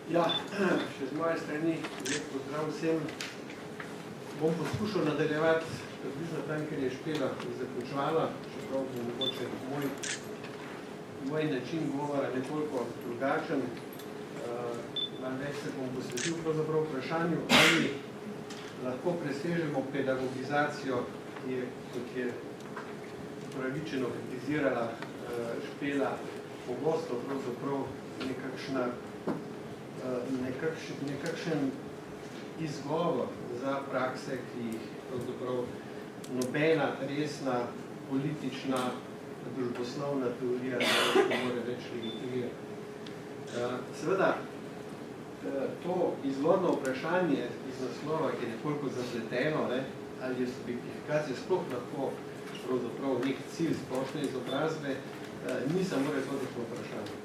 Ja, še z moje strani lep pozdrav vsem. Bom poskušal nadaljevati približno tam, ker je Špela zaključovala, čeprav bo mogoče moj način govora nekoliko drugačen. Malo več se bom posvetil pravzaprav vprašanju, ali lahko presežemo pedagogizacijo, ki je, kot je upravičeno kritizirala Špela, pogosto pravzaprav nekakšen izgovor za prakse, ki jih pravzaprav nobena resna politična družboslovna teorija ne more več legitimirati. Seveda, to izvorno vprašanje iz naslova, ki je nekoliko zapleteno, ali je subjektifikacija sploh lahko pravzaprav nek cilj splošne izobrazbe, ni samo retorično vprašanje.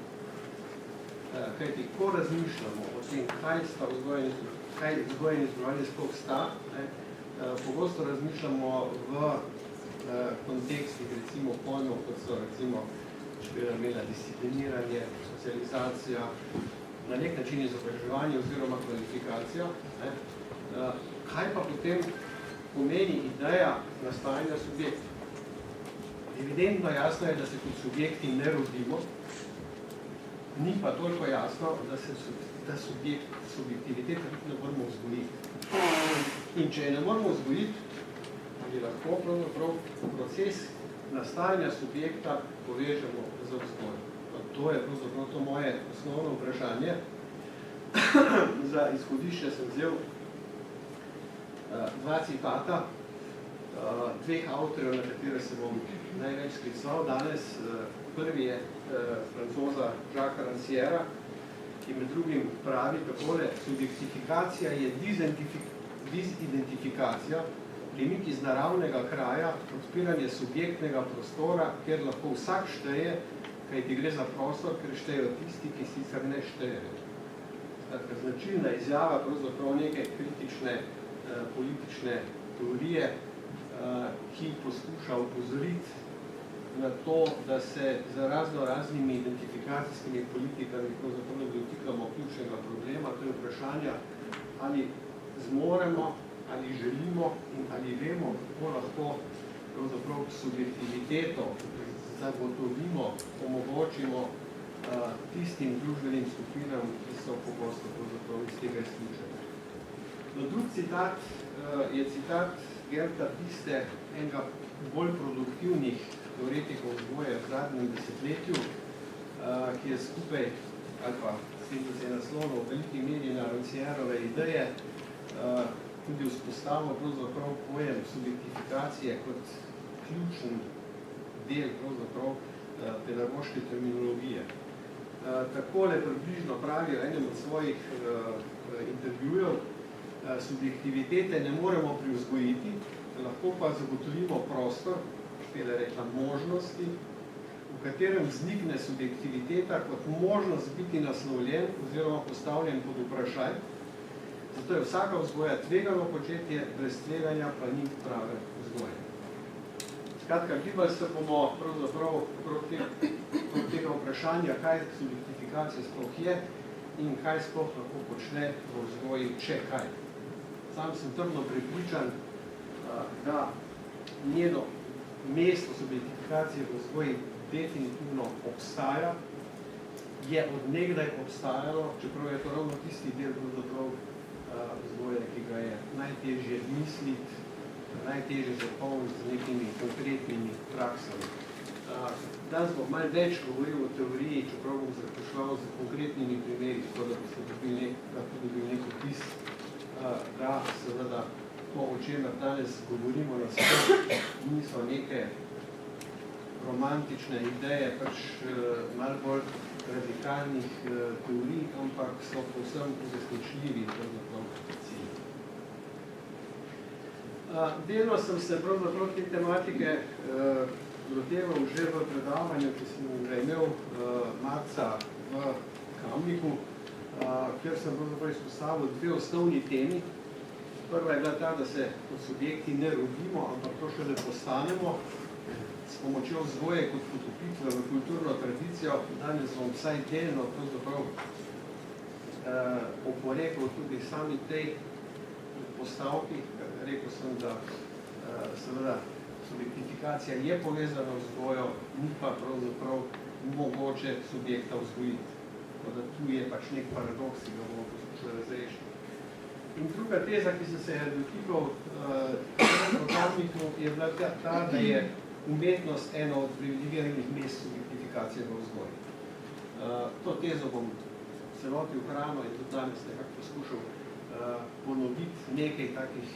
Kajti, ko razmišljamo o tem, kaj vzgoja in izobraževanje sploh sta, pogosto razmišljamo v kontekstih, recimo pojmov, kot so recimo Špela imela discipliniranje, socializacija, na nek način izobraževanje oziroma kvalifikacija. Kaj pa potem pomeni ideja nastajanja subjekta? Evidentno jasno je, da se kot subjekti ne rodimo, ni pa toliko jasno, da subjektiviteta ne moramo vzgojiti. In če je ne moramo vzgojiti, ali lahko pravzaprav proces nastajanja subjekta povežemo z vzgojo. To je pravzaprav to moje osnovno vprašanje. Za izhodišče sem vzel dva citata, dveh avtorjev, na katere se bom največ sklical danes. Prvi je francoza Jacquesa Rancièra, ki med drugim pravi takole: subjektifikacija je dizidentifikacija, premik iz naravnega kraja, odpiranje subjektnega prostora, kjer lahko vsak šteje, kajti gre za prostor, ker štejejo tisti, ki sicer ne štejejo. Značilna izjava pravzaprav neke kritične politične teorije, ki poskuša opozoriti na to, da se za raznimi identifikacijskimi politikami pravzaprav dotikamo ključnega problema, to je vprašanja, ali zmoremo, ali želimo in ali vemo, kako lahko pravzaprav subjektiviteto zagotovimo, omogočimo tistim družbenim skupinam, ki so pogosto pravzaprav iz tega izključene. Drug citat je citat Gerta Piste, enega bolj produktivnih teoretikov vzgoje v zadnjem desetletju, ki je skupaj, ali pa s tem, da se je naslovil v veliki meri na Rancièrove ideje, tudi vzpostavil pravzaprav pojem subjektifikacije kot ključen del pravzaprav pedagoške terminologije. Takole približno pravi v enem od svojih intervjujev: subjektivitete ne moremo privzgojiti, lahko pa zagotovimo prostor, Špela je rekla možnosti, v katerem vznikne subjektiviteta kot možnost biti naslovljen oziroma postavljen pod vprašaj. Zato je vsaka vzgoja tvegano početje, brez tveganja pa ni prave vzgoje. Skratka, gibali se bomo pravzaprav proti tega vprašanja, kaj subjektifikacija sploh je in kaj sploh lahko počne v vzgoji, če kaj. Sam sem trdno prepričan, da njeno mesto subjektifikacije v vzgoji definitivno obstaja, je od nekdaj obstajalo, čeprav je to ravno tisti del vzgoje, ki ga je najtežje misliti, najtežje zapolniti z nekimi konkretnimi praksami. Danes bom malo več govoril o teoriji, čeprav bom zaključeval z konkretnimi primeri, tako da boste dobili nek opis, da seveda to, o čemer danes govorimo na svetu, niso neke romantične ideje, pač malo bolj radikalnih teorij, ampak so povsem uresničljivi cilji. Delno sem se pravzaprav te tematike loteval že v predavanju, ki sem ga imel marca v Kamniku, kjer sem pravzaprav izpostavil dve osnovni temi. Prva je bila ta, da se kot subjekti ne rodimo, ampak to še ne postanemo s pomočjo vzgoje kot potopitve v kulturno tradicijo. Danes bom vsaj delno pravzaprav oporekal tudi sami tej postavki. Rekel sem, da seveda subjektifikacija je povezana vzgojo, ni pa pravzaprav mogoče subjekta vzgojiti. Tako da tu je pač nek paradoks, ki ga bomo poskušali razrešiti. In druga teza, ki sem se je dotikal je bila ta, da je umetnost eno od privilegiranih mest subjektifikacije v vzgoji. To tezo bom celoti uhrano in tudi danes nekako poskušal ponoviti nekaj takih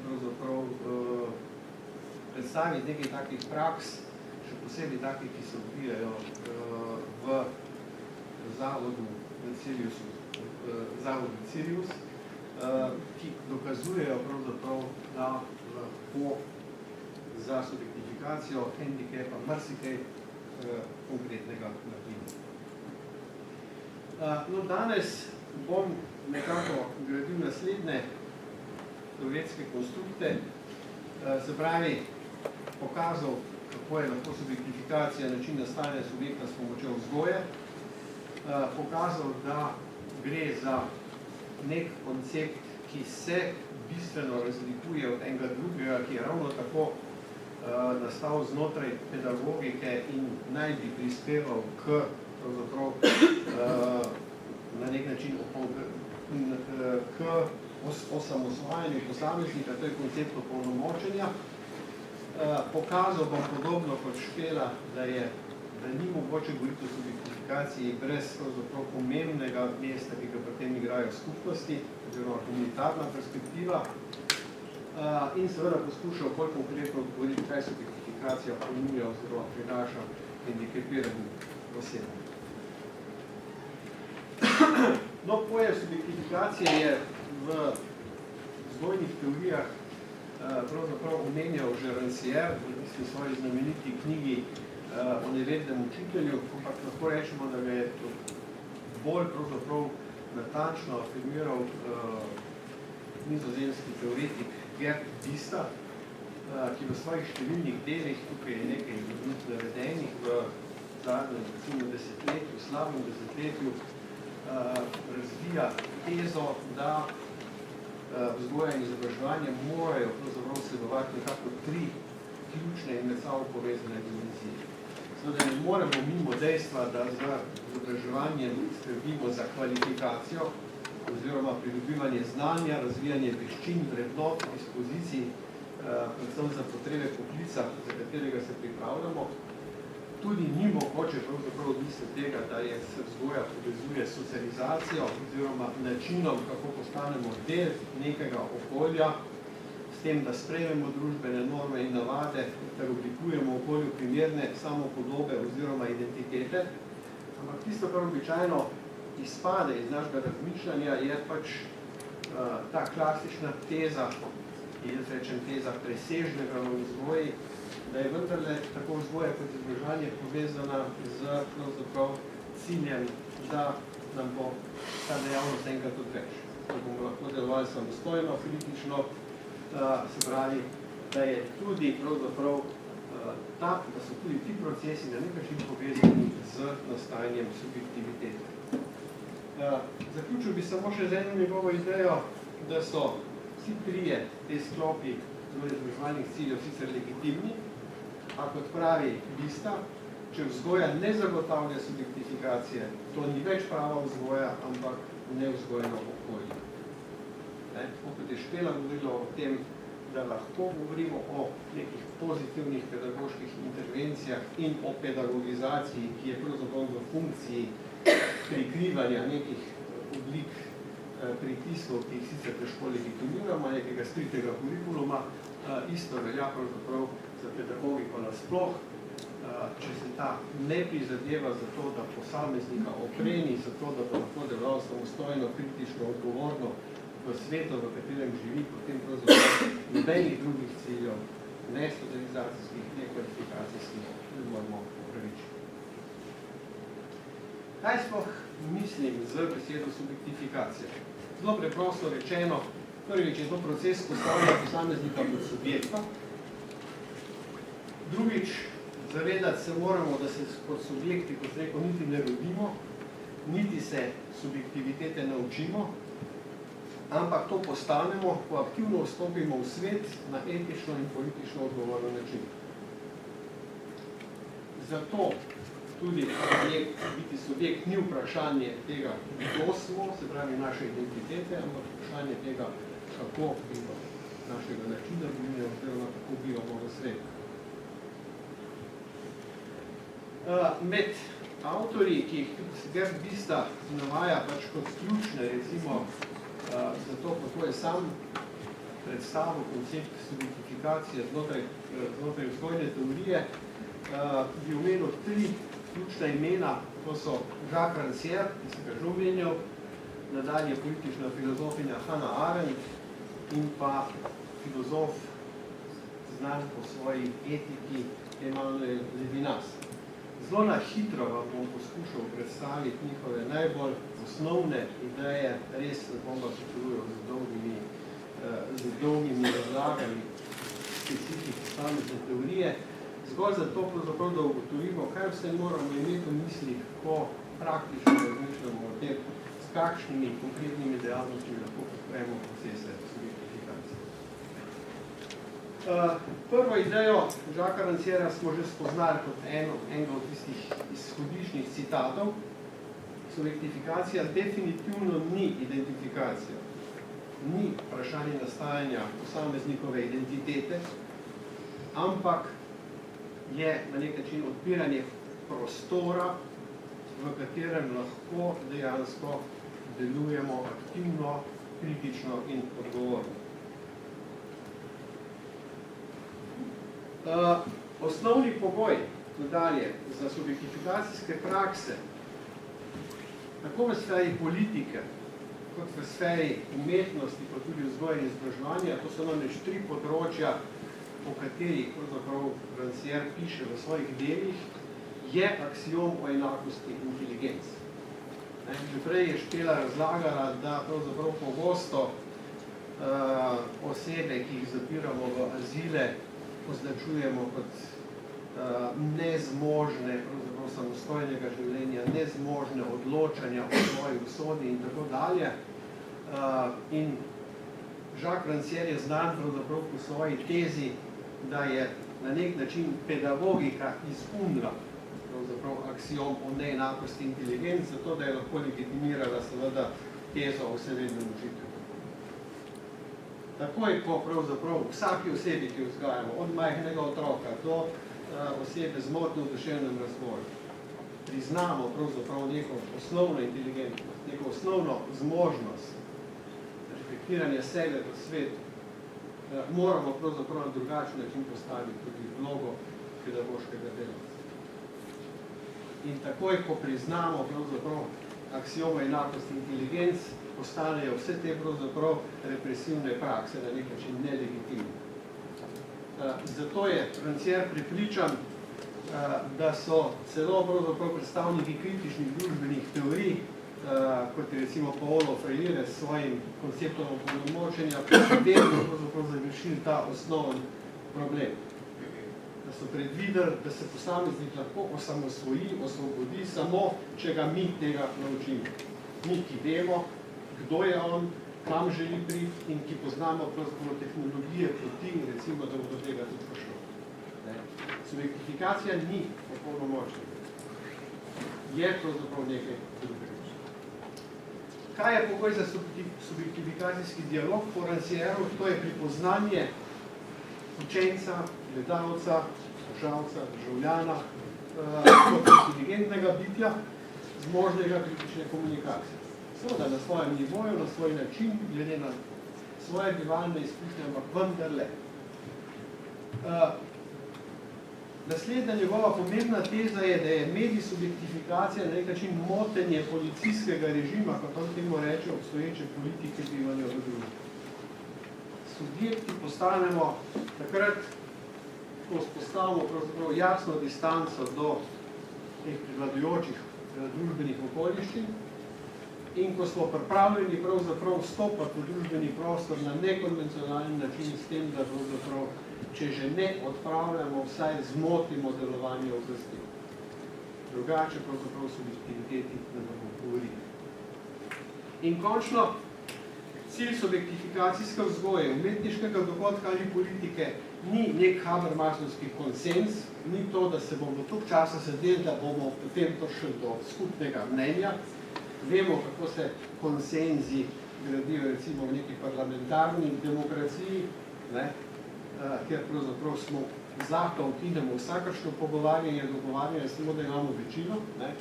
pravzaprav predstaviti nekaj takih praks, še posebej takih, ki se odvijajo v zavodu Cirius, ki dokazujejo pravzaprav, da lahko za subjektifikacijo handicapa marsikaj konkretnega naredimo. No, danes bom nekako gradil naslednje teoretske konstrukte, se pravi, pokazal, kako je lahko subjektifikacija način nastajanja subjekta s pomočjo vzgoje, pokazal, da gre za nek koncept, ki se bistveno razlikuje od enega drugega, ki je ravno tako nastal znotraj pedagogike in naj bi prispeval k na nek način k osamosvajanju posameznika, to je koncept opolnomočenja. Pokazal bom podobno kot Špela, da ni mogoče govoriti o subjektifikaciji brez pomembnega mesta, ki ga pri tem igrajo skupnosti, oziroma humanitarna perspektiva. In seveda poskušal bolj konkretno odgovoriti, kaj subjektifikacija ponuja oziroma prinaša hendikepiranim osebam. No, pojem subjektifikacije je v vzgojnih teorijah pravzaprav omenjal že Rancière v svoji znameniti knjigi o nevednem učitelju, ampak lahko rečemo, da ga je bolj pravzaprav natančno afirmiral nizozemski teoretik Gert Bista, ki v svojih številnih delih, tukaj je nekaj navedenih v zadnjem desetletju, slabem desetletju, razvija tezo, da vzgoja in izobraževanje morajo pravzaprav vsebovati nekako tri ključne in med sabo povezane dimenzije. Seveda ne moremo mimo dejstva, da za izobraževanjem skrbimo za kvalifikacijo oziroma pridobivanje znanja, razvijanje veščin, vrednot, dispozicij, predvsem za potrebe poklica, za katerega se pripravljamo. Tudi ni mogoče pravzaprav odmisliti tega, da se vzgoja povezuje s socializacijo oziroma načinom, kako postanemo del nekega okolja, s tem, da sprejmemo družbene norme in navade, ter oblikujemo okolju primerne samopodobe oziroma identitete. Ampak tisto, kar običajno izpade iz našega razmišljanja, je pač ta klasična teza, ki jaz rečem teza presežnega v vzgoji, da je vendarle tako vzgoja kot izobraževanje povezana z ciljem, da nam bo ta dejavnost enkrat odveč. Da bomo lahko delovali samostojno, kritično, se pravi, da je tudi pravzaprav da so tudi ti procesi na nek način povezani z nastajanjem subjektivitete. Zaključil bi samo še z eno njegovo idejo, da so vsi trije te sklopi izobraževalnih ciljev sicer legitimni, a kot pravi Bista, če vzgoja ne zagotavlja subjektifikacije, to ni več prava vzgoja, ampak nevzgojeno okolje. Kot je Špela govorila o tem, da lahko govorimo o nekih pozitivnih pedagoških intervencijah in o pedagogizaciji, ki je pravzaprav v funkciji prikrivanja nekih oblik pritiskov, ki jih sicer težko legitimiramo, nekega skritega kurikuluma, isto velja pravzaprav za pedagogiko nasploh, če se ta ne prizadeva za to, da posameznika opremi, za to, da bo lahko deloval samostojno, kritično, odgovorno v svetu, v katerem živi, potem pravzaprav nobenih drugih ciljev, ne socializacijskih, ne kvalifikacijskih, ne moramo upravičiti. Kaj sploh mislim z besedo subjektifikacija? Zelo preprosto rečeno, prvič je to proces postavljanja posameznika kot subjekta, drugič, zavedati se moramo, da se kot subjekti, kot rekel, niti ne rodimo, niti se subjektivitete naučimo, ampak to postanemo, ko aktivno vstopimo v svet na etično in politično odgovoren način. Zato tudi biti subjekt ni vprašanje tega, kdo smo, se pravi naše identitete, ampak vprašanje tega, kako bivamo, našega načina bivanja, oziroma kako bivamo v svetu. Med avtorji, ki jih Gerd Bista navaja pač kot ključne, recimo, zato, kako je sam predstavil koncept subjektifikacije znotraj vzgojne teorije, bi omenil 3 ključna imena, to so Jacques Rancière, ki sem ga že omenjal, nadalje politična filozofinja Hannah Arendt in pa filozof znan po svoji etiki Emmanuel Levinas. Zelo na hitro vam bom poskušal predstaviti njihove najbolj osnovne ideje, res ne bom pa počelujo z dolgimi razlagami specifik posamezne teorije, zgolj zato, da ugotovimo, kaj vse moramo imeti v mislih, ko praktično razmišljamo o tem, s kakšnimi konkretnimi dejavnostmi lahko podpremo procese subjektifikacije. Prvo idejo Jacquesa Rancièra smo že spoznali kot enega od tistih izhodiščnih citatov. Subjektifikacija definitivno ni identifikacija, ni vprašanje nastajanja posameznikove identitete, ampak je na nek način odpiranje prostora, v katerem lahko dejansko delujemo aktivno, kritično in odgovorno. Osnovni pogoj nadalje za subjektifikacijske prakse, tako v sferi politike, kot v sferi umetnosti, kot tudi vzgoje in izobraževanja, to so namreč 3 področja, po katerih pravzaprav Rancière piše v svojih delih, je aksiom o enakosti inteligenc. Že prej je Špela razlagala, da pravzaprav pogosto osebe, ki jih zapiramo v azile, označujemo kot nezmožne pravzaprav samostojnega življenja, nezmožne odločanja o svoji usodi in tako dalje. In Jacques Rancière je znan pravzaprav po svoji tezi, da je na nek način pedagogika izumila pravzaprav aksiom o neenakosti inteligenc, zato da je lahko legitimirala seveda tezo o vsevednem učitelju. Takoj, ko pravzaprav vsaki osebi, ki jo vzgajamo, od majhnega otroka do osebe z motnjo v duševnem razvoju, priznamo pravzaprav neko osnovno inteligentnost, neko osnovno zmožnost reflektiranja sebe v svetu, moramo pravzaprav na drugačen način postaviti tudi vlogo pedagoškega delavca. In takoj, ko priznamo pravzaprav aksiomo enakosti inteligenc, postanejo vse te pravzaprav represivne prakse na nek način nelegitimne. Zato je Rancière prepričan, da so celo pravzaprav predstavniki kritičnih družbenih teorij, kot je recimo Paulo Freire s svojim konceptom opolnomočenja, vedno pravzaprav završili ta osnoven problem. Da so predvideli, da se posameznik lahko osamosvoji, osvobodi samo, če ga mi tega naučimo. Mi, ki vemo, kdo je on, kam želi priti in ki poznamo pravzaprav tehnologije poti, recimo, da bo do tega tudi prišlo. Subjektifikacija ni opolnomočenja. Je pravzaprav nekaj drugega. Kaj je pogoj za subjektifikacijski dialog po Rancièru? To je pripoznanje učenca, gledalca, slušalca, državljana, kot inteligentnega bitja, zmožnega kritične komunikacije. Seveda na svojem nivoju, na svoj način, glede na svoje bivalne izkušnje, ampak vendarle. Naslednja njegova pomembna teza je, da je medij subjektifikacija na nek način motenje policijskega režima, kot on temu reče, obstoječe politike bivanja v družbi. Subjekti postanemo takrat, ko vzpostavimo pravzaprav jasno distanco do teh prevladujočih družbenih okoliščin in ko smo pripravljeni pravzaprav vstopati v družbeni prostor na nekonvencionalni način s tem, da pravzaprav, če že ne odpravljamo, vsaj zmotimo delovanje oblasti. drugače pravzaprav subjektiviteti ne bomo govorili. In končno, cilj subjektifikacijske vzgoje, umetniškega dogodka ali politike ni nek Habermasovski konsens, ni to, da se bomo toliko časa sedeli, da bomo potem prišli do skupnega mnenja. Vemo, kako se konsenzi gradijo recimo v neki parlamentarni demokraciji, ne, kjer pravzaprav smo zato ukinemo vsakršno pogovarjanje, dogovarjanje, samo da imamo večino, ne,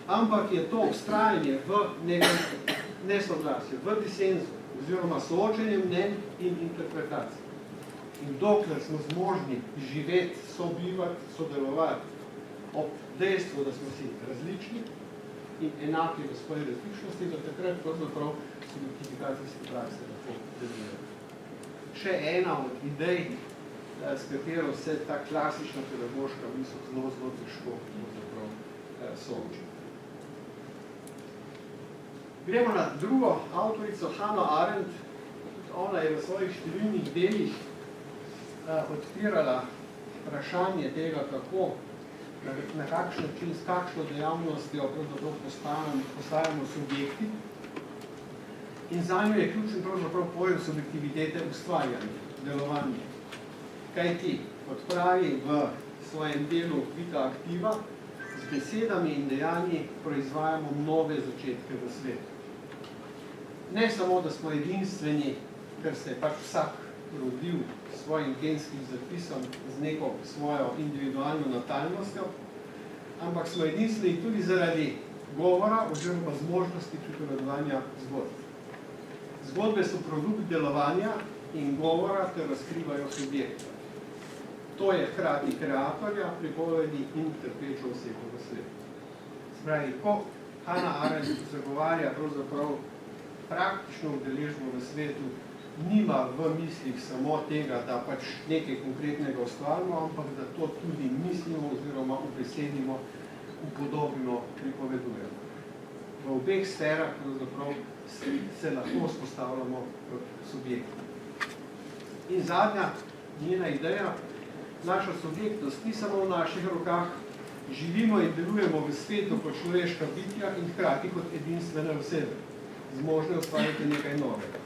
ampak je to vztrajanje v nekem nesoglasju, v disenzu, oziroma soočenjem mnenj in interpretacij. In dokler smo zmožni živeti, sobivati, sodelovati ob dejstvu, da smo si različni in enaki v svoji različnosti, da takrat pravzaprav subjektifikacijske prakse lahko delujejo. Še ena od idej, s katero se ta klasična pedagoška misel zelo težko sooči. Gremo na drugo avtorico, Hannah Arendt. Ona je v svojih številnih delih odpirala vprašanje tega, kako, na kakšen način, s kakšno dejavnostjo postajamo subjekti. In zanjo je ključen pravzaprav pojem subjektivitete ustvarjanja, delovanja. Kaj ti, kot pravi v svojem delu Vita aktiva, z besedami in dejanji proizvajamo nove začetke v svetu. Ne samo, da smo edinstveni, ker se je pač vsak rodil s svojim genskim zapisom, z neko svojo individualno natalnostjo, ampak smo edinstveni tudi zaradi govora oziroma zmožnosti pripovedovanja zgodb. Zgodbe so produkt delovanja in govora, ter razkrivajo subjekta. To je hkrati kreatorja, pripovedi in trpečo osebo v svetu. Spravi, ko Hannah Arendt zagovarja pravzaprav praktično udeležbo v svetu, nima v mislih samo tega, da pač nekaj konkretnega ustvarimo, ampak da to tudi mislimo oziroma ubesedimo, upodobimo, pripovedujemo. V obeh sferah pravzaprav se lahko vzpostavljamo kot subjekti. In zadnja njena ideja, naša subjektnost ni samo v naših rokah, živimo in delujemo v svetu kot človeška bitja in hkrati kot edinstvene osebe, zmožne ustvariti nekaj novega.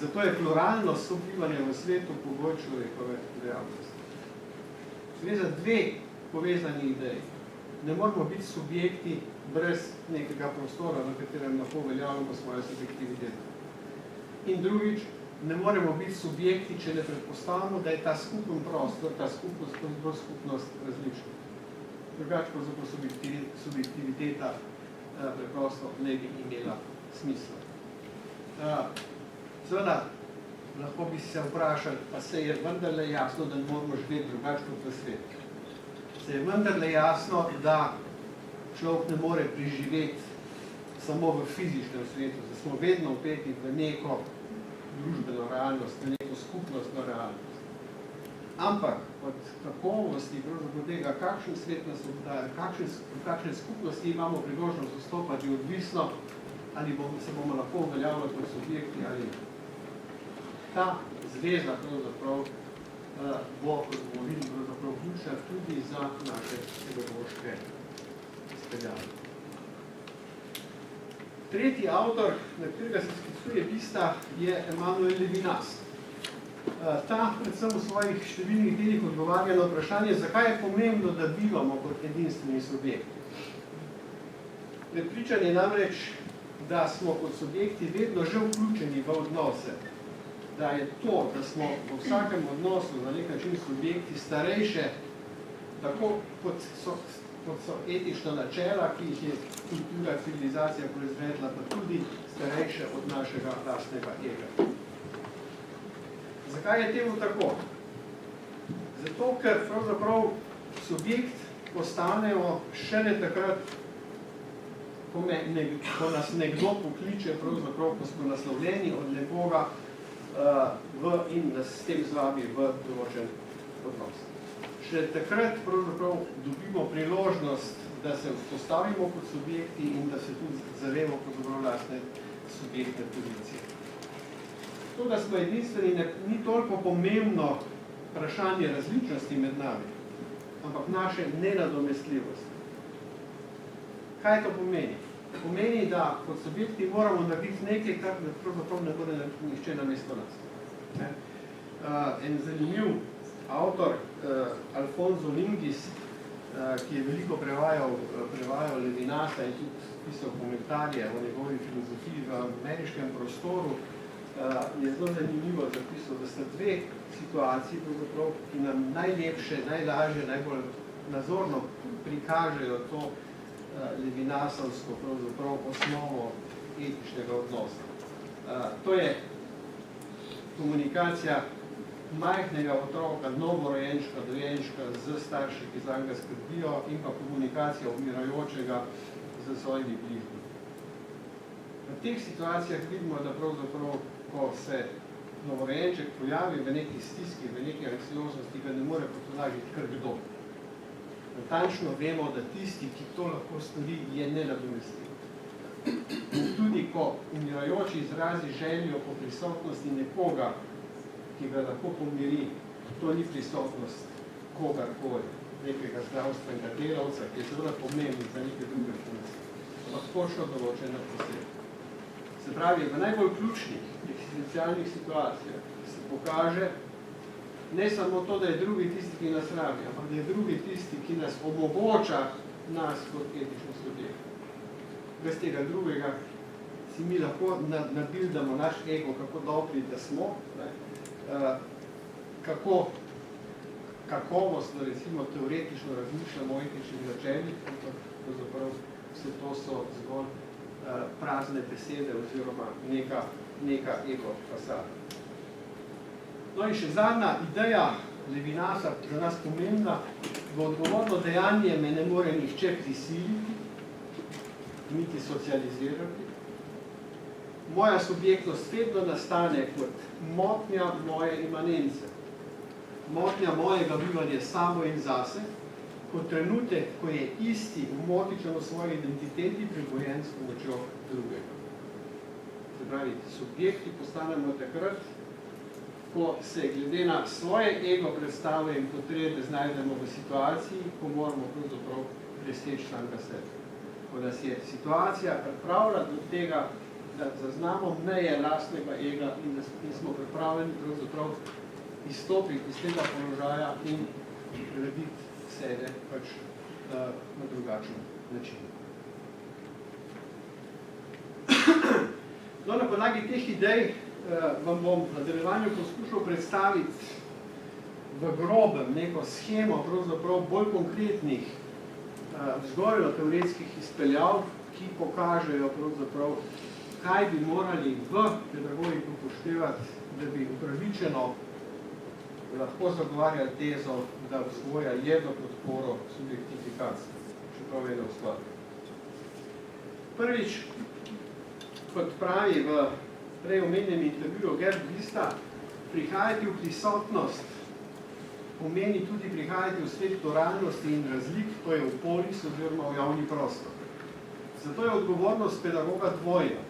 Zato je pluralnost sobivanja v svetu pogoj človekove dejavnosti. Gre za dve povezani ideji. Ne moramo biti subjekti brez nekega prostora, na katerem lahko uveljavljamo svojo subjektiviteto. In drugič, ne moremo biti subjekti, če ne predpostavimo, da je ta skupen prostor, ta skupnost različna. Drugače pa subjektiviteta preprosto ne bi imela smisla. Seveda, lahko bi se vprašali, pa se je vendarle jasno, da ne moramo živeti drugače kot v svetu. Se je vendarle jasno, da človek ne more preživeti samo v fizičnem svetu, da smo vedno vpeti v neko družbeno realnost, v neko skupnostno realnost. Ampak od kakovosti, pravzaprav tega, kakšen svet nas obdaja, v kakšne skupnosti imamo priložnost vstopati, odvisno, ali se bomo lahko uveljavljali kot subjekti ali ne. Ta zveza pravzaprav bo, kot bomo videli, pravzaprav ključna tudi za naše pedagoške izpeljave. Tretji avtor, na katerega se sklicuje Vista, je Emmanuel Levinas. Ta predvsem v svojih številnih delih odgovarja na vprašanje, zakaj je pomembno, da bivamo kot edinstveni subjekti. Prepričan je namreč, da smo kot subjekti vedno že vključeni v odnose, da je to, da smo v vsakem odnosu na nek način subjekti starejše, tako kot so etična načela, ki jih je kultura, civilizacija proizvedla, pa tudi starejše od našega lastnega ega. Zakaj je temu tako? Zato, ker pravzaprav subjekt postanejo šele takrat, ko nas nekdo pokliče, pravzaprav, ko smo naslovljeni od nekoga in nas s tem zvabi v določen odnos. Še takrat pravzaprav dobimo priložnost, da se vzpostavimo kot subjekti in da se tudi zavemo kot lastne subjektne pozicije. To, da smo edinstveni, ni toliko pomembno vprašanje različnosti med nami, ampak naše nenadomestljivosti. Kaj to pomeni? Pomeni, da kot subjekti moramo narediti nekaj, kar pravzaprav ne bude nihče namesto nas. En zanimiv avtor, Alfonso Lingis, ki je veliko prevajal Levinasa in tudi pisal komentarje o njegovi filozofiji v ameriškem prostoru, je zelo zanimivo zapisal, da sta dve situaciji, ki nam najlepše, najlažje, najbolj nazorno prikažejo to levinasovsko osnovo etičnega odnosa. To je komunikacija majhnega otroka, novorojenčka, dojenčka z starši, ki za njega skrbijo, in pa komunikacija umirajočega z svojimi bližnjimi. V teh situacijah vidimo, da pravzaprav, ko se novorojenček pojavi v neki stiski, v neki anksioznosti, ga ne more potolažiti kar kdo. Natančno vemo, da tisti, ki to lahko stori, je nenadomestljiv. Tudi ko umirajoči izrazi željo po prisotnosti nekoga, ki ga lahko pomiri, to ni prisotnost kogarkoli, nekega zdravstvenega delavca, ki je zelo pomembni za neke druge funkcije, ampak točno določena posebna. Se pravi, v najbolj ključnih eksistencialnih situacijah se pokaže ne samo to, da je drugi tisti, ki nas rabi, ampak da je drugi tisti, ki nas omogoča nas kot etično subjekt. Brez tega drugega si mi lahko nabildamo naš ego, kako dobri, da smo, kako kakovostno, recimo, teoretično razmišljamo o etičnih načelih, ampak pravzaprav vse to so zgolj prazne besede oziroma neka ego fasada. No in še zadnja ideja Levinasa, za nas pomembna, v odgovorno dejanje me ne more nihče prisiliti, niti socializirati. Moja subjektnost vedno nastane kot motnja moje imanence, motnja mojega bivanja samo in zase, kot trenutek, ko je isti umotičen v svoji identiteti pripojen s pomočjo drugega. Se pravi, subjekti postanemo takrat, ko se glede na svoje ego predstave in potrebe znajdemo v situaciji, ko moramo pravzaprav preseči samega sebe. Ko nas je situacija pripravila do tega, da zaznamo meje lastnega ega in smo pripravljeni pravzaprav izstopiti iz tega položaja in graditi sebe pač na drugačen način. No, na podlagi teh idej vam bom v nadaljevanju poskušal predstaviti v grobem neko shemo pravzaprav bolj konkretnih vzgojno-teoretskih izpeljav, ki pokažejo pravzaprav, kaj bi morali v pedagogiki upoštevati, da bi upravičeno lahko zagovarjali tezo, da vzgoja je v podporo subjektifikacije, čeprav je ne ustvarja. Prvič, kot pravi v prej omenjenem intervjuju Gerd Lista, prihajati v prisotnost pomeni tudi prihajati v svet pluralnosti in razlik, to je v polis oziroma v javni prostor. Zato je odgovornost pedagoga dvojna.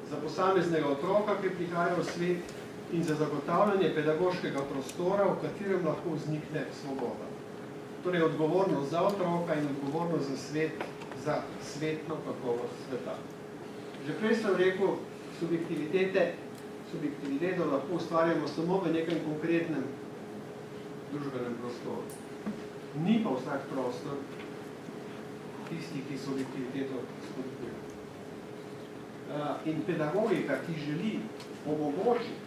Za posameznega otroka, ki prihaja v svet, in za zagotavljanje pedagoškega prostora, v katerem lahko vznikne svoboda. Torej odgovornost za otroka in odgovornost za svet, za svetno kakovost sveta. Že prej sem rekel, subjektiviteto lahko ustvarjamo samo v nekem konkretnem družbenem prostoru. Ni pa vsak prostor tisti, ki subjektiviteto spodbuja. In pedagogika, ki želi omogočiti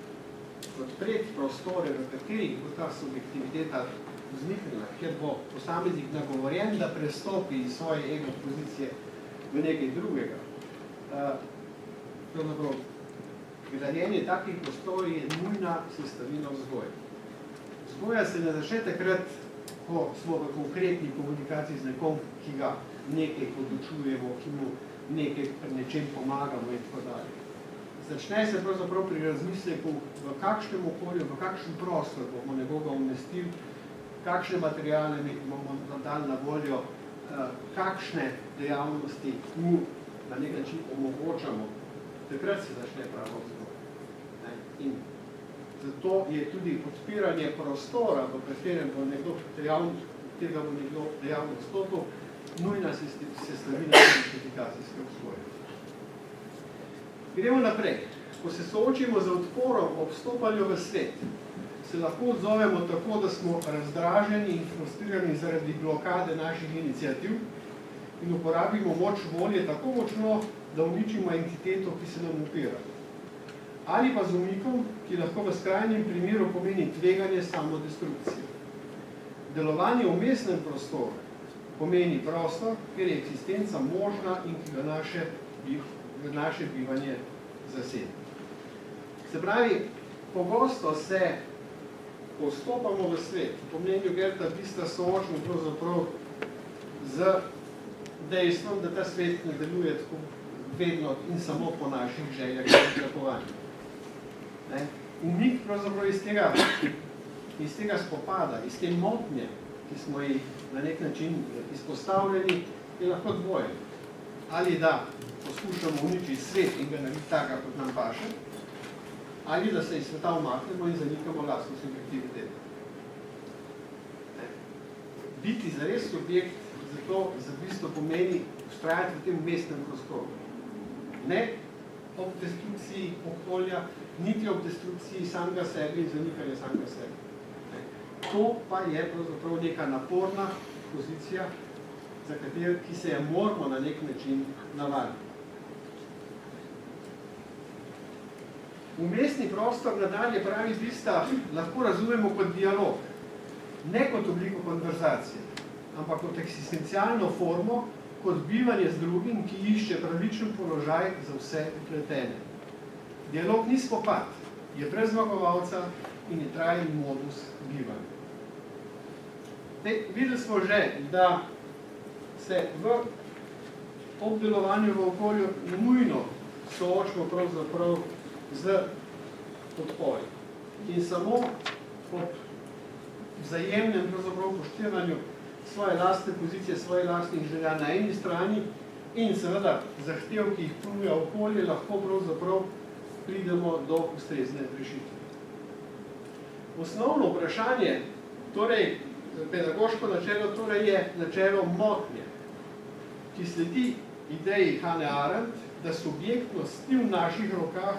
odpreti prostore, v katerih bo ta subjektiviteta vzniknila, kjer bo posameznik nagovorjen, da prestopi iz svoje ego pozicije v nekaj drugega. Grajenje takih prostorov je nujna sestavina vzgoje. Vzgoja se ne začne takrat, ko smo v konkretni komunikaciji z nekom, ki ga nekaj podučujemo, ki mu nekaj pri nečem pomagamo in tako dalje. Začne se pravzaprav pri razmisleku, v kakšnem okolju, v kakšen prostor bomo nekoga umestili, kakšne materiale bomo dali na voljo, kakšne dejavnosti mu na nek način omogočamo. Takrat se začne pravo vzgoja. In zato je tudi odpiranje prostora, v katerem bo nekdo dejavno vstopil, nujna sestavina identifikacijske vzgoje. Gremo naprej. Ko se soočimo z odporom ob vstopanju v svet, se lahko odzovemo tako, da smo razdraženi in frustrirani zaradi blokade naših iniciativ in uporabimo moč volje tako močno, da uničimo entiteto, ki se nam upira. Ali pa z umikom, ki lahko v skrajnem primeru pomeni tveganje samodestrukcije. Delovanje v mestnem prostoru pomeni prostor, kjer je eksistenca možna in ki ga naše bivanje zasede. Se pravi, pogosto se postopamo v svet, po mnenju Gerta Bista soočimo pravzaprav z dejstvom, da ta svet ne deluje tako vedno in samo po naših željah in pričakovanjih. Umik pravzaprav iz tega spopada, iz te motnje, ki smo jih na nek način izpostavljeni, je lahko dvojen. Ali da poskušamo uničiti svet in ga narediti taka, kot nam paše, ali da se iz sveta umaknemo in zanikamo lastno subjektiviteto. Biti zares subjekt zato za bistvo pomeni ustrajati v tem mestnem prostoru. Ne ob destrukciji okolja, niti ob destrukciji samega sebe in zanikanja samega sebe. To pa je pravzaprav neka naporna pozicija, za katero, ki se je moramo na nek način navaditi. Vmesni prostor nadalje pravi Bista lahko razumemo kot dialog, ne kot obliko konverzacije, ampak kot eksistencialno formo, kot bivanje z drugim, ki išče pravičen položaj za vse vpletene. Dialog ni spopad, je brez zmagovalca in je trajen modus bivanja. Videli smo že, da se v obdelovanju v okolju nujno soočimo pravzaprav z odpori. In samo ob vzajemnem poštevanju svoje lastne pozicije, svoje lastnih želja na eni strani in seveda zahtev, ki jih ponuja okolje, lahko pravzaprav pridemo do ustrezne rešitve. Osnovno vprašanje, torej pedagoško načelo, torej je načelo motnje, ki sledi ideji Hannah Arendt, da subjektnost ni v naših rokah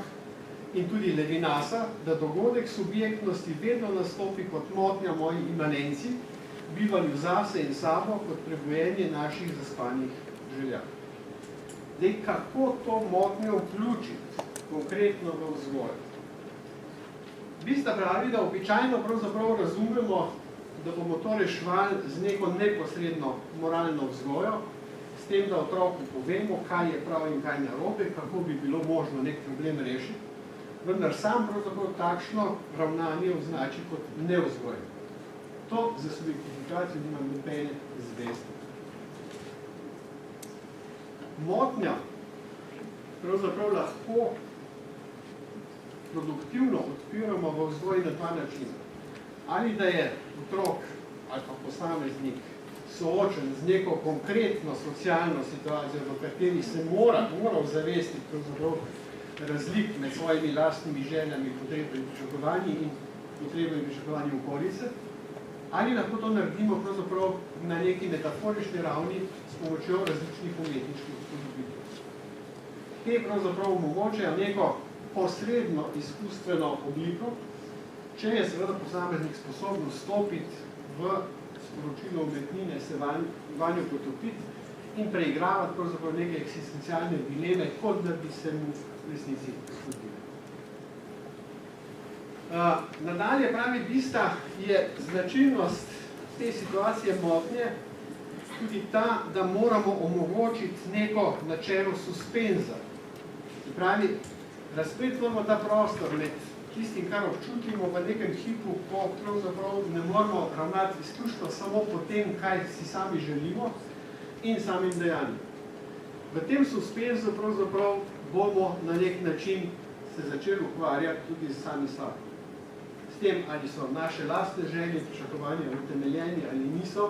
in tudi Levinasa, da dogodek subjektnosti vedno nastopi kot motnja moji imanenci, bivanju zase in sabo kot prebojenje naših zaspanih želja. Zdaj, kako to motnjo vključiti konkretno v vzgoj? Bista pravi, da običajno pravzaprav razumemo, da bomo to reševali z neko neposredno moralno vzgojo, s tem, da otroku povemo, kaj je prav in kaj narobe, kako bi bilo možno nek problem rešiti, vendar sam pravzaprav takšno ravnanje označi kot nevzgojno. To za subjektifikacijo nima nobene zveze. Motnja pravzaprav lahko produktivno odpiramo v vzgoji na dva načina. Ali da je otrok ali pa posameznik soočen z neko konkretno socialno situacijo, v kateri se mora ozavestiti pravzaprav razlik med svojimi lastnimi željami, potrebami in pričakovanji in potrebami in pričakovanji okolice, ali lahko to naredimo pravzaprav na neki metaforični ravni s pomočjo različnih umetniških upodobitev. Te pravzaprav omogočajo neko posredno izkustveno obliko, če je seveda posameznik sposoben vstopiti v sporočilo umetnine, se vanjo potopiti in preigravati pravzaprav neke eksistencialne dileme, kot da bi se mu v resnici zgodile. Nadalje pravi Bista, je značilnost te situacije motnje tudi ta, da moramo omogočiti neko načelo suspenza. Se pravi, razpetlamo ta prostor med tistim, kar občutimo v nekem hipu, ko pravzaprav ne moramo ravnati izključno samo po tem, kaj si sami želimo in samim dejanjem. V tem suspenzu pravzaprav bomo na nek način se začeli ukvarjati tudi sami sabo. S tem, ali so naše lastne želje, pričakovanja utemeljeni ali niso,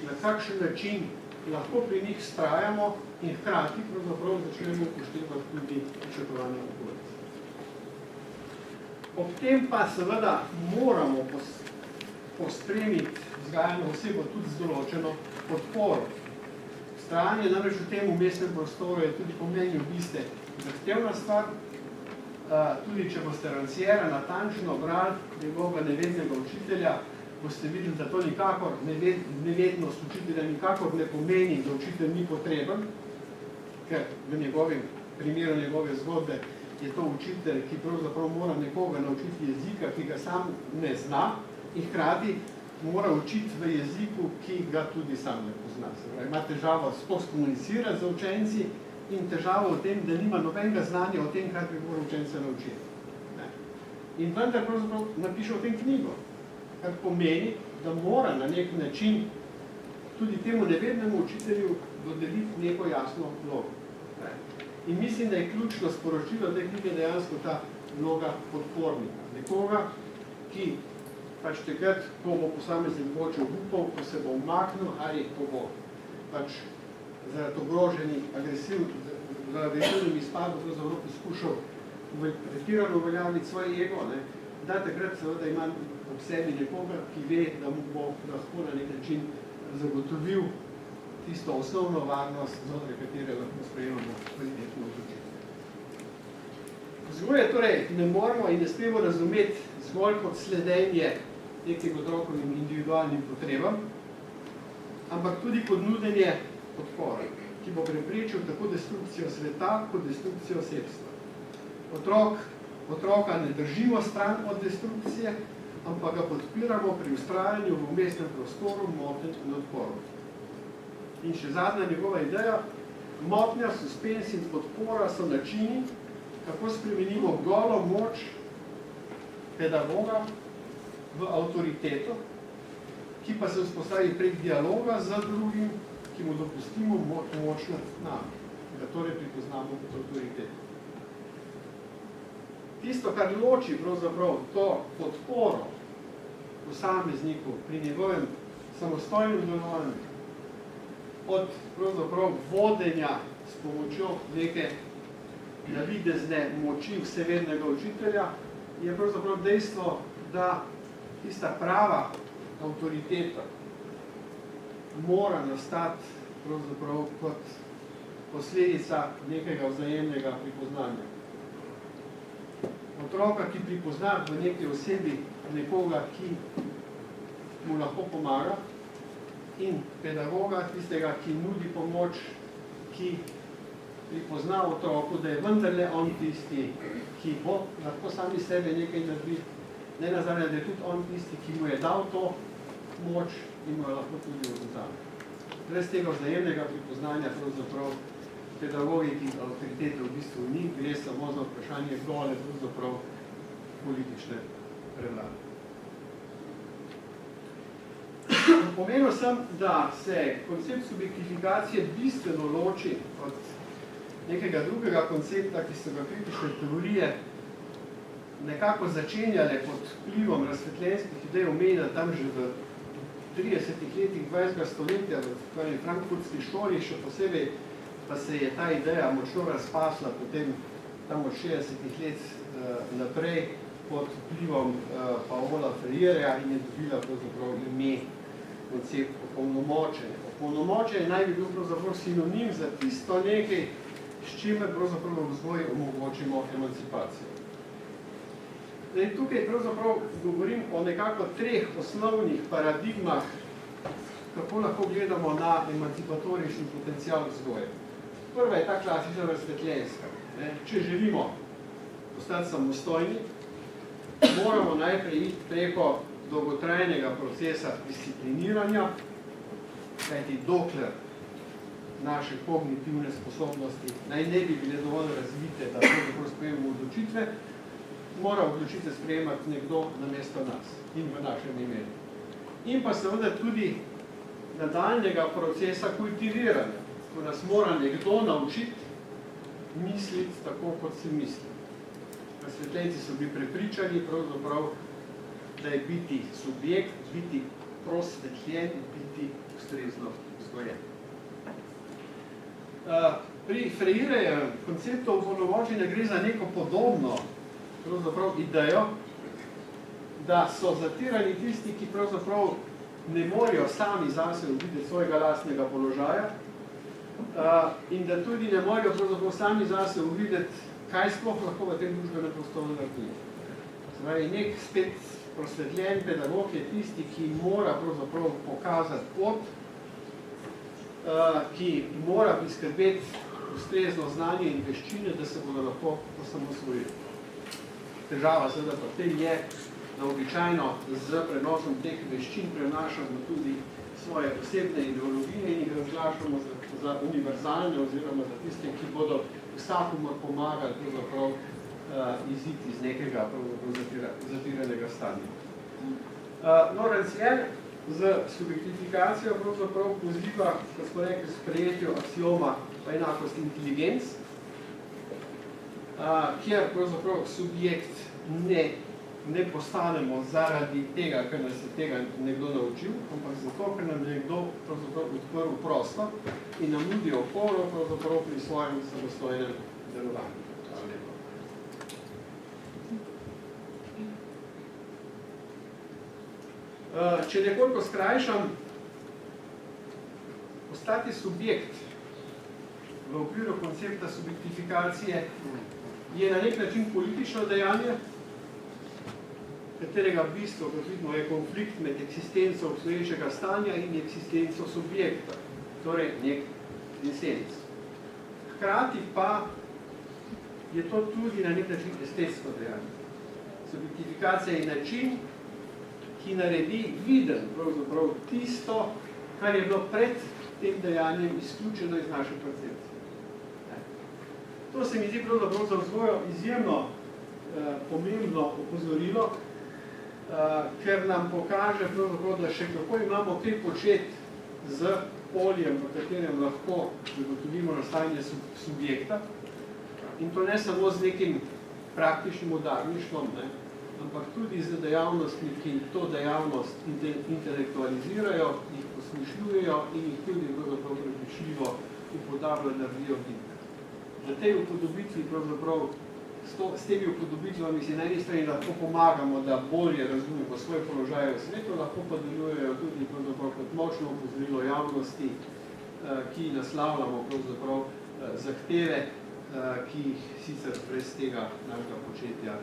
na kakšen način lahko pri njih vztrajamo in hkrati pravzaprav začnemo upoštevati tudi pričakovanja okolice. Ob tem pa seveda moramo pospremiti vzgajano osebo tudi z določeno podporo. Vztrajanje namreč v tem vmesnem prostoru je tudi po mnenju biste zahtevna stvar. Tudi če boste Ranciera natančno brali njegovega nevednega učitelja, boste videli, da to nikakor, nevednost učitelja nikakor ne pomeni, da učitelj ni potreben, ker v njegovem primeru njegove zgodbe je to učitelj, ki pravzaprav mora nekoga naučiti jezika, ki ga sam ne zna in hkrati mora učiti v jeziku, ki ga tudi sam ne pozna. Ima težavo sploh komunicirati z učenci in težavo v tem, da nima nobenega znanja o tem, kaj bi moral učence naučiti. In vendar pravzaprav napiše o tem knjigo, kar pomeni, da mora na nek način tudi temu nevednemu učitelju dodeliti neko jasno vlogo. In mislim, da je ključno sporočilo te knjige dejansko ta vloga podpornika. Nekoga, ki pač takrat, ko bo posameznik mogoče obupal, ko se bo umaknil ali ko bo pač zaradi ogroženih agresivnim izpadom pravzaprav poskušal pretirano uveljaviti svoj ego, da takrat seveda ima ob sebi nekoga, ki ve, da mu bo lahko na nek način zagotovil tisto osnovno varnost, znotraj katere lahko sprejemamo kvalitetno odločitev. Vzgoje torej ne moramo in ne smemo razumeti zgolj kot sledenje nekim otrokovim individualnim potrebam, ampak tudi kot nudenje podpore, ki bo preprečil tako destrukcijo sveta, kot destrukcijo osebstva. Otroka ne držimo stran od destrukcije, ampak ga podpiramo pri vztrajanju v vmesnem prostoru, motenj in odporu. In še zadnja njegova ideja, motnja, suspens in podpora so načini, kako spremenimo golo moč pedagoga v avtoriteto, ki pa se vzpostavi prek dialoga z drugim, ki mu dopustimo moč nad nami, da torej pripoznamo kot avtoriteto. Tisto, kar loči pravzaprav to podporo posamezniku pri njegovem samostojnem delovanju od pravzaprav vodenja s pomočjo neke navidezne moči vsevednega učitelja, je pravzaprav dejstvo, da tista prava avtoriteta mora nastati pravzaprav kot posledica nekega vzajemnega pripoznanja. Otroka, ki pripozna v neki osebi nekoga, ki mu lahko pomaga, in pedagoga, tistega, ki nudi pomoč, ki pripozna otroku, da je vendarle on tisti, ki bo lahko sami sebe nekaj naredi, ne nazadnje, da je tudi on tisti, ki mu je dal to moč in mu je lahko tudi odvzame. Brez tega vzajemnega pripoznanja pravzaprav pedagogiki avtoritete v bistvu ni, gre samo za vprašanje gole pravzaprav politične prevlade. Pomenil sem, da se koncept subjektifikacije bistveno loči od nekega drugega koncepta, ki so ga kritične teorije nekako začenjale pod vplivom razsvetljenskih idej omenjena tam že v 30 letih 20. stoletja v frankfurtski šoli, še posebej pa se je ta ideja močno razpasla potem tam od 60 let naprej pod vplivom Paola Freireja in je dobila pravzaprav ime koncept opolnomočenja. Opolnomočenje naj bi bil pravzaprav sinonim za tisto nekaj, s čimer pravzaprav v vzgoji omogočimo emancipacijo. Tukaj pravzaprav govorim o nekako treh osnovnih paradigmah, kako lahko gledamo na emancipatorični potencial vzgoje. Prva je ta klasična razsvetljenska. Če želimo postati samostojni, moramo najprej iti preko dolgotrajnega procesa discipliniranja, kajti dokler naše kognitivne sposobnosti naj ne bi bile dovolj razvite, da pravzaprav sprejemamo odločitve, mora odločitve sprejemati nekdo namesto nas in v našem imenu. In pa seveda tudi nadaljnjega procesa kultiviranja, ko nas mora nekdo naučiti misliti tako, kot se misli. Razsvetljenci so bili prepričani pravzaprav, da je biti subjekt, biti prosvetljen in biti ustrezno vzgojen. Pri Freirejevem konceptu opolnomočenja gre za neko podobno pravzaprav idejo, da so zatirani tisti, ki pravzaprav ne morejo sami zase videti svojega lastnega položaja in da tudi ne morajo pravzaprav sami zase uvideti, kaj sploh lahko v tem družbenem prostoru naredi. Zdaj, nek spet prosvetljen pedagog je tisti, ki mora pravzaprav pokazati pot, ki mora priskrbeti ustrezno znanje in veščine, da se bodo lahko osamosvojili. Težava seveda pa tem je, da običajno z prenosom teh veščin prenašamo tudi svoje osebne ideologije in jih razglašamo za univerzalne oziroma za tiste, ki bodo vsakomor pomagali pravzaprav iziti iz nekega zatiranega stanja. Rancière z subjektifikacijo pravzaprav poziva, kot smo rekli, sprejetju aksioma pa enakost inteligenc, kjer pravzaprav subjekt ne postanemo zaradi tega, ker nas je tega nekdo naučil, ampak zato, ker nam je nekdo pravzaprav odprl prostor in nam nudi oporo pravzaprav pri svojem samostojnem delovanju. Če nekoliko skrajšam, postati subjekt v okviru koncepta subjektifikacije je na nek način politično dejanje, katerega bistvo, kot vidimo, je konflikt med eksistenco obstoječega stanja in eksistenco subjekta, torej nek dissens. Hkrati pa je to tudi na nek način estetsko dejanje. Subjektifikacija je način, ki naredi viden pravzaprav tisto, kar je bilo pred tem dejanjem izključeno iz naše percepcije. To se mi zdi pravzaprav za vzgojo izjemno pomembno opozorilo, ker nam pokaže pravzaprav, da še kako imamo kaj početi z poljem, v katerem lahko zagotovimo nastajanje subjekta, in to ne samo z nekim praktičnim udarništvom, ampak tudi z dejavnostmi, ki to dejavnost intelektualizirajo, jih posmišljujejo in jih tudi pravzaprav prepričljivo upodabljajo, naredijo vidne. Na tej upodobitvi pravzaprav s temi upodobitvami si na eni strani lahko pomagamo, da bolje razumemo svoj položaj v svetu, lahko pa delujejo tudi pravzaprav kot močno opozorilo javnosti, ki naslavljamo pravzaprav zahteve, ki jih sicer brez tega našega početja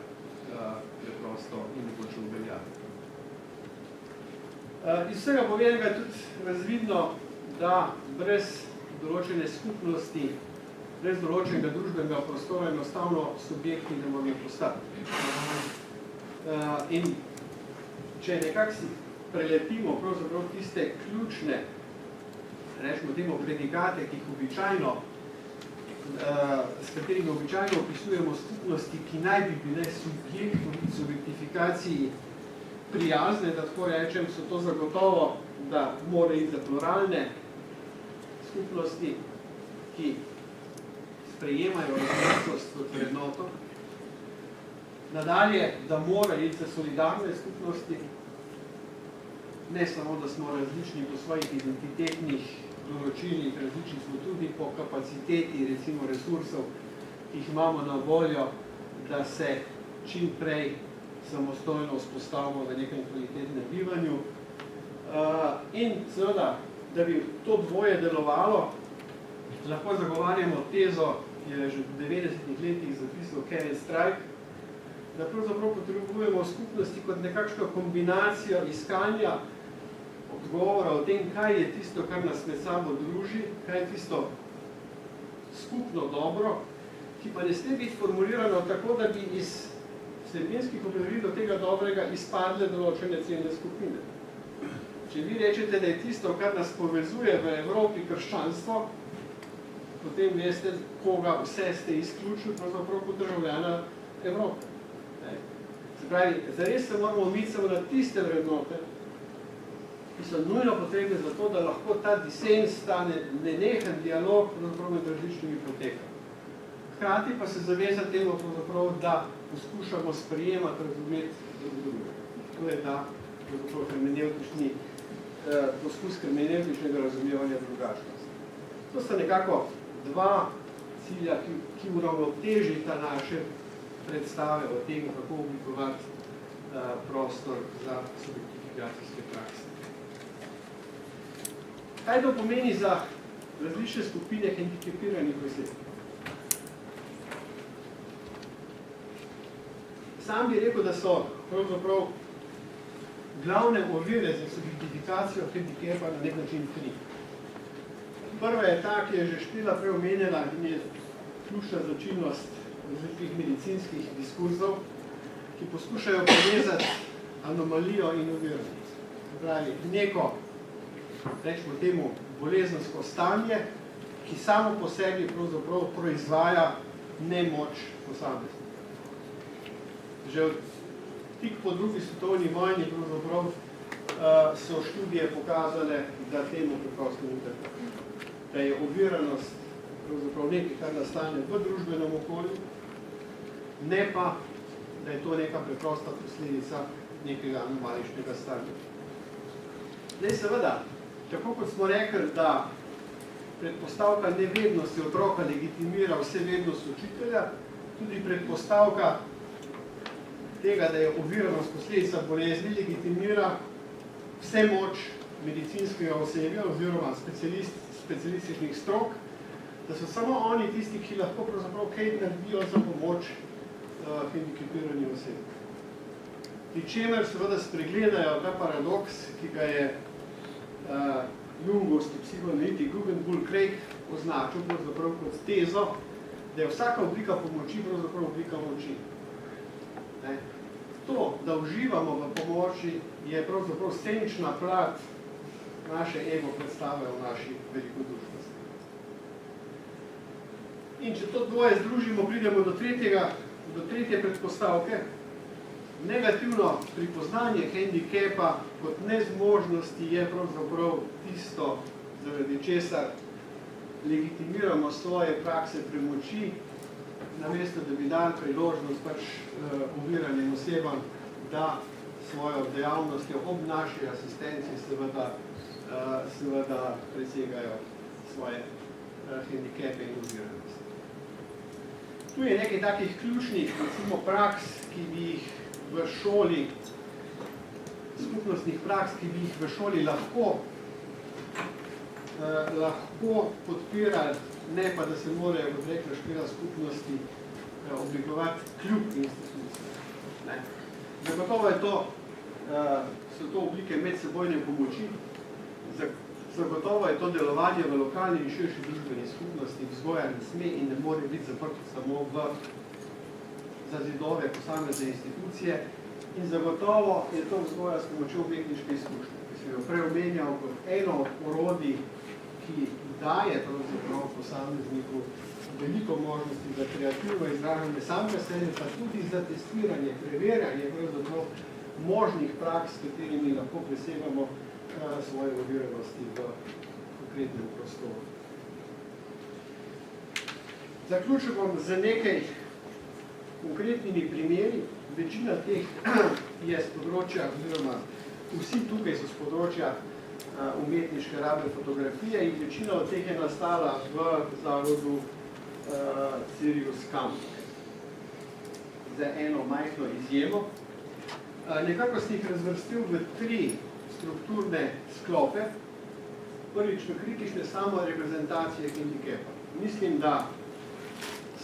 preprosto in nekoče uveljaviti. Iz vsega povedanega je tudi razvidno, da brez določene skupnosti, brez določenega družbenega prostora enostavno subjekti ne morajo postati. In če nekako si prelepimo pravzaprav tiste ključne, rečemo temu predikate, ki jih običajno s katerimi običajno opisujemo skupnosti, ki naj bi bile subjektifikaciji prijazne, da tako rečem, so to zagotovo, da mora iti za pluralne skupnosti, ki sprejemajo različnost kot vrednoto. Nadalje, da mora iti za solidarne skupnosti, ne samo, da smo različni po svojih identitetnih določilnih, različni smo tudi po kapaciteti, recimo resursov, ki jih imamo na voljo, da se čim prej samostojno vzpostavimo v nekem kvalitetnem bivanju. In seveda, da bi to dvoje delovalo, lahko zagovarjamo tezo, ki je že v 90-ih letih zapisal Kenneth Strike, da pravzaprav potrebujemo skupnosti kot nekakšno kombinacijo iskanja odgovora o tem, kaj je tisto, kar nas med sabo druži, kaj je tisto skupno dobro, ki pa ne sme biti formulirano tako, da bi iz vsebinskih opredelitev tega dobrega izpadle določene ciljne skupine. Če vi rečete, da je tisto, kar nas povezuje v Evropi krščanstvo, potem veste, koga vse ste izključili, pravzaprav kot državljana Evrope. Se pravi, zares se moramo omiti samo na tiste vrednote, ki so nujno potrebne za to, da lahko ta disens, ta nenehen dialog med različnimi poteka. Hkrati pa se zaveza temu, da poskušamo sprejemati, razumeti drugega. To je ta poskus hermenevtičnega razumevanja drugačnosti. To sta nekako dva cilja, ki uravnotežita naše predstave o tem, kako oblikovati prostor za subjektifikacijske prakse. Kaj to pomeni za različne skupine hendikepiranih oseb. Sam bi rekel, da so pravzaprav glavne ovire za subjektifikacijo hendikepa na nek način tri. Prva je ta, ki je že Špela prej omenjala in je ključna značilnost različnih medicinskih diskurzov, ki poskušajo povezati anomalijo in oviro. Pravi, neko, rečemo temu, bolezensko stanje, ki samo po sebi pravzaprav proizvaja nemoč posameznika. Že tik po drugi svetovni vojni pravzaprav so študije pokazale, da temu preprosto ni tako. Da je oviranost pravzaprav nekaj, kar nastane v družbenem okolju, ne pa, da je to neka preprosta posledica nekega anomaličnega stanja. Zdaj seveda, tako kot smo rekli, da predpostavka nevednosti otroka legitimira vse vednost učitelja, tudi predpostavka tega, da je oviranost posledica bolezni, legitimira vse moč medicinskega osebja oziroma specialističnih strok, da so samo oni tisti, ki lahko pravzaprav kaj naredijo za pomoč hendikepiranim osebam. Pri čemer seveda spregledajo ta paradoks, ki ga je jungovski psihoanalitik Guggenbull Craig označil pravzaprav kot tezo, da je vsaka oblika pomoči pravzaprav oblika moči. To, da uživamo v pomoči, je pravzaprav scenična plat naše ego predstave v naši velikodušnosti. In če to dvoje združimo, pridemo do tretje predpostavke. Negativno pripoznanje hendikepa kot nezmožnosti je pravzaprav tisto, zaradi česar legitimiramo svoje prakse premoči, namesto da bi dali priložnost oviranim osebam, da svojo dejavnostjo ob naši asistenci seveda presegajo svoje hendikepe in oviranosti. Tu je nekaj takih ključnih, recimo, praks, ki bi jih v šoli, skupnostnih praks, ki bi jih v šoli lahko podpirali, ne pa, da se morajo, kot rekla Špela, skupnosti oblikovati kljub institucije. Zagotovo so to oblike medsebojne pomoči, zagotovo je to delovanje v lokalni in širši družbeni skupnosti, vzgoja ne sme in ne more biti zaprto samo za zidove posamezne institucije in zagotovo je to vzgoja s pomočjo umetniške izkušnje, ki sem jo prej omenjal kot eno od orodij, ki daje pravzaprav posamezniku veliko možnosti za kreativno izražanje samega sebe, pa tudi za testiranje, preverjanje pravzaprav možnih praks, s katerimi lahko presegamo svoje oviranosti v konkretnem prostoru. Zaključil bom z nekaj konkretnimi primeri. Večina teh je z področja, oziroma vsi tukaj so z področja umetniške rabe fotografije in večina od teh je nastala v zavodu Sirius Camp. Za eno majhno izjemo. Nekako sem jih razvrstil v tri strukturne sklope. Prvič, v kritične samoreprezentacije hendikepa. Mislim, da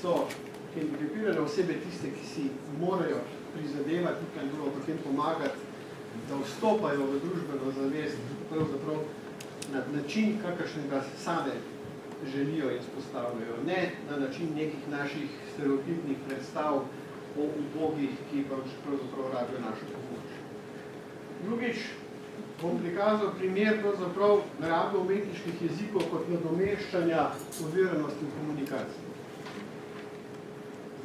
so hendikepirane osebe tiste, ki si morajo prizadevati in drugo potem pomagati, da vstopajo v družbeno zavest pravzaprav na način, kakršnega same želijo in spostavljajo. Ne na način nekih naših stereotipnih predstav o ubogih, ki pravzaprav rabijo našo pomoč. Drugič, bom prikazal primer pravzaprav rabe umetniških jezikov kot nadomeščanja oviranosti v komunikaciji.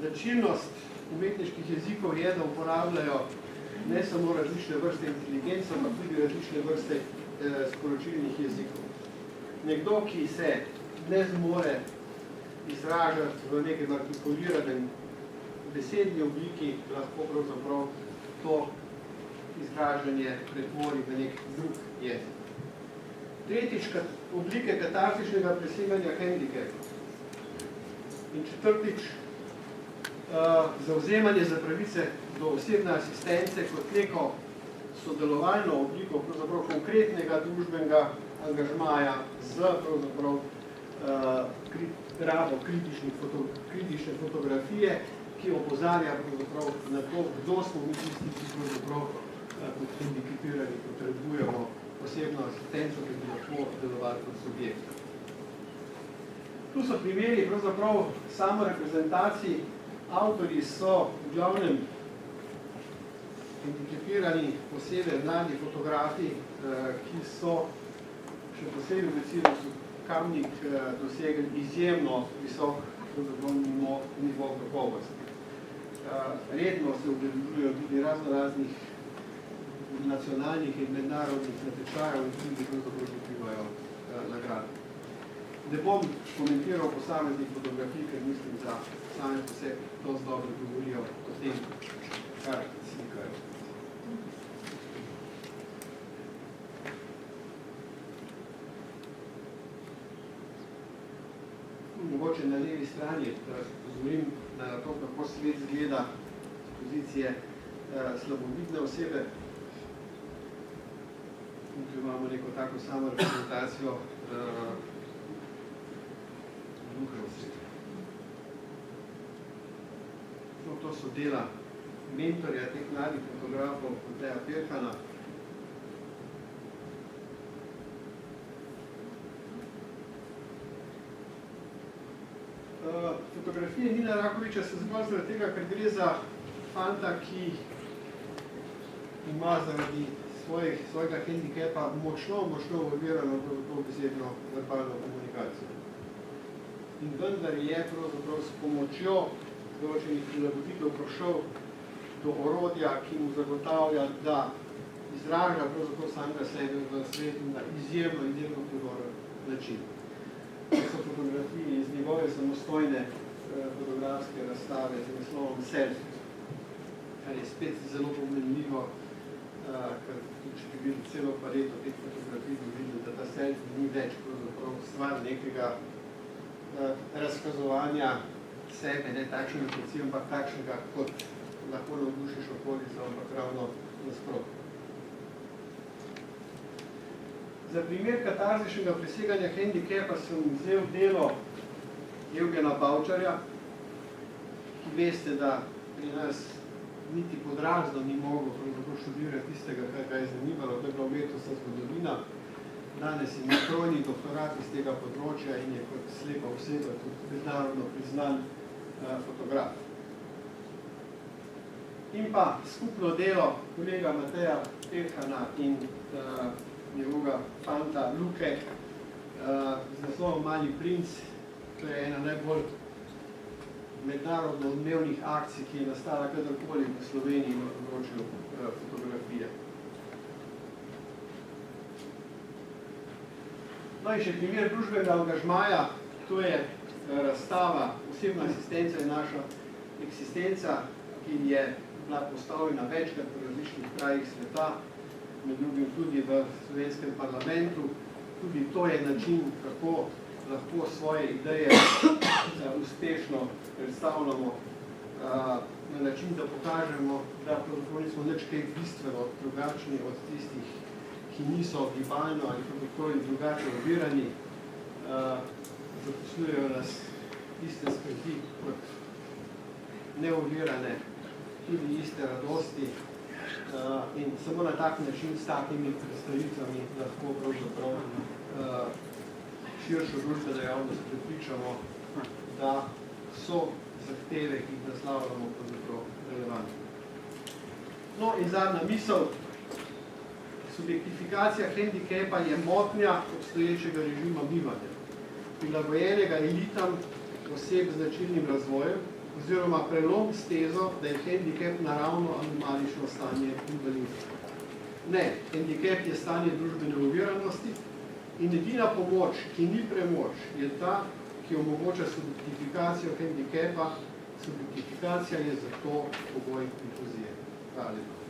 Značilnost umetniških jezikov je, da uporabljajo ne samo različne vrste inteligence, ampak tudi različne vrste sporočilnih jezikov. Nekdo, ki se ne zmore izražati v nekem artikuliranem besedni obliki, lahko pravzaprav to izražanje pretvori v nek drug jezik. Tretjič, oblike katartičnega preseganja hendikepa. In četrtič, zavzemanje za pravice do osebne asistence kot neko sodelovalno obliko pravzaprav konkretnega družbenega angažmaja z pravzaprav rabo kritične fotografije, ki opozarja na to, kdo smo mi tisti, ki pravzaprav kot hendikepirani potrebujemo posebno asistenco, ki bi lahko delovali kot subjekt. Tu so primeri pravzaprav samoreprezentacij. Avtorji so v glavnem hendikepirani, posebej mladi fotografi, ki so še posebej v Kamnik dosegli izjemno visok nivo kakovosti. Redno se udeležujejo tudi raznih nacionalnih in mednarodnih natečajev in tudi pravzaprav dobivajo nagrade. Ne bom komentiral posameznih fotografij, ker mislim, da same po sebi dosti dobro govorijo o tem, kar slikajo. Mogoče na levi strani pozorim na to, kako svet zgleda z pozicije slabovidne osebe. In tu imamo neko tako samo reprezentacijo gluhe osebe. To so dela mentorja teh mladih fotografov, Mateja Pirhana. Fotografije Nina Rakoviča se zgolj zaradi tega, ker gre za fanta, ki ima zaradi svojega hendikepa močno ovirano to besedno verbalno komunikacijo. In vendar je pravzaprav s pomočjo določenih prilagoditev prišel do orodja, ki mu zagotavlja, da izraža pravzaprav samega sebe v svetu na izjemno podoren način. To so fotografije iz njegove samostojne fotografske razstave z naslovom Selfie, kar je spet zelo pomenljivo, ker če bi videli celo paleto teh fotografij, bi videli, da ta selfie ni več stvar nekega razkazovanja sebe, ne takšnega kot si, ampak takšnega, kot lahko navdušiš okolico, ampak ravno nasprotno. Za primer katarzičnega preseganja hendikepa sem vzel delo Evgena Bavčarja, ki veste, da pri nas niti pod razno ni moglo študirati tistega, kar ga je zanimalo, to je bila umetnostna zgodovina. Danes ima trojni doktorat iz tega področja in je kot slepa oseba tudi mednarodno priznan fotograf. In pa skupno delo kolega Mateja Pirhana in njegovega fanta Luke z naslovom Mali princ. To je ena najbolj mednarodno odmevnih akcij, ki je nastala kadarkoli v Sloveniji na področju fotografije. No in še primer družbenega angažmaja, to je razstava Osebna asistenca in naša eksistenca, ki je bila postavljena večkrat v različnih krajih sveta, med drugim tudi v slovenskem parlamentu. Tudi to je način, kako lahko svoje ideje uspešno predstavljamo na način, da pokažemo, da nismo nič kaj bistveno drugačni od tistih, ki niso gibalno ali kakorkoli drugače ovirani, zaposlujejo nas iste skrbi kot neovirane, tudi iste radosti in samo na tak način s takimi predstavitvami lahko pravzaprav širšo družbeno javnost prepričamo, da so zahteve, ki jih naslavljamo, pravzaprav relevantne. No in zadnja misel. Subjektifikacija hendikepa je motnja obstoječega režima bivanja, prilagojenega elitam oseb z značilnim razvojem, oziroma prelom s tezo, da je hendikep naravno anomalično stanje invalidnosti. Ne, hendikep je stanje družbene oviranosti in edina pomoč, ki ni premoč, je ta, ki omogoča subjektifikacijo hendikepa. Subjektifikacija je zato pogoj inkluzije. Hvala lepa.